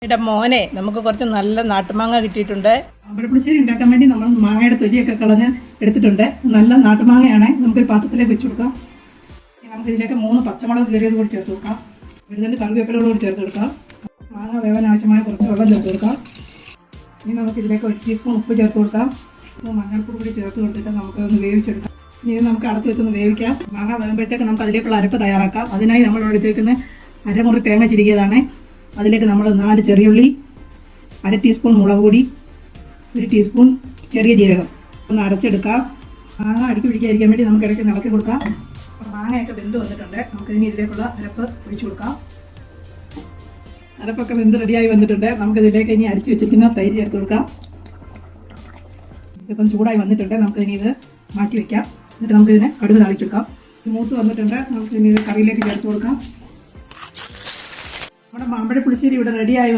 എന്റെ മോനെ നമുക്ക് കുറച്ച് നല്ല നാട്ടുമാങ്ങ കിട്ടിയിട്ടുണ്ട്. മാമ്പഴപ്പുളിശ്ശേരി ഉണ്ടാക്കാൻ വേണ്ടി നമ്മൾ മാങ്ങയുടെ തൊലിയൊക്കെ കളഞ്ഞ് എടുത്തിട്ടുണ്ട്. നല്ല നാട്ടുമാങ്ങയാണ്. നമുക്കൊരു പാത്രത്തിലേക്ക് വെച്ച് കൊടുക്കാം. നമുക്ക് ഇതിലേക്ക് 3 പച്ചമുളക് കീറിയത് കൂടി ചേർത്ത് കൊടുക്കാം. വെളുത്തുള്ളി കറിവേപ്പിലയോട് കൂടി ചേർത്ത് കൊടുക്കാം. മാങ്ങ വേവാൻ ആവശ്യമായ കുറച്ച് വെള്ളം ചേർത്ത് കൊടുക്കാം. ഇനി നമുക്ക് ഇതിലേക്ക് 1 ടീസ്പൂൺ ഉപ്പ് ചേർത്ത് കൊടുക്കാം. മഞ്ഞൾപ്പൊടി കൂടി ചേർത്ത് കൊടുത്തിട്ട് നമുക്കൊന്ന് വേവിച്ചെടുക്കാം. ഇനി നമുക്ക് അടച്ചു വെച്ചൊന്ന് വേവിക്കാം. മാങ്ങ വേകുമ്പോഴത്തേക്ക് നമുക്ക് അതിലേക്കുള്ള അരപ്പ് തയ്യാറാക്കാം. അതിനായി നമ്മൾ എടുത്തേക്കുന്ന അരമുറി തേങ്ങ ചിരികിയതാണ്. അതിലേക്ക് നമ്മൾ 4 ചെറിയുള്ളി, 1/2 ടീസ്പൂൺ മുളക് പൊടി, 1 ടീസ്പൂൺ ചെറിയ ജീരകം ഒന്ന് അരച്ചെടുക്കാം. മാങ്ങ അടിക്ക് പിടിക്കാതിരിക്കാൻ വേണ്ടി നമുക്ക് ഇടയ്ക്ക് ഇളക്കി കൊടുക്കാം. അപ്പോൾ മാങ്ങയൊക്കെ വെന്ത് വന്നിട്ടുണ്ട്. നമുക്കിനി ഇതിലേക്കുള്ള അരപ്പ് ഒഴിച്ചു കൊടുക്കാം. അരപ്പൊക്കെ വെന്ത് റെഡിയായി വന്നിട്ടുണ്ട്. നമുക്കിതിലേക്ക് ഇനി അടിച്ച് വെച്ചിരിക്കുന്ന തൈര് ചേർത്ത് കൊടുക്കാം. ഇതിപ്പം ചൂടായി വന്നിട്ടുണ്ട്. നമുക്കിനി ഇത് മാറ്റി വയ്ക്കാം. എന്നിട്ട് നമുക്കിതിനെ കടുക് താളിച്ചെടുക്കാം. മൂത്ത് വന്നിട്ടുണ്ട്. നമുക്കിനി ഇത് കറിയിലേക്ക് ചേർത്ത് കൊടുക്കാം. നമ്മുടെ മാമ്പഴ പുളിശ്ശേരി ഇവിടെ റെഡിയായി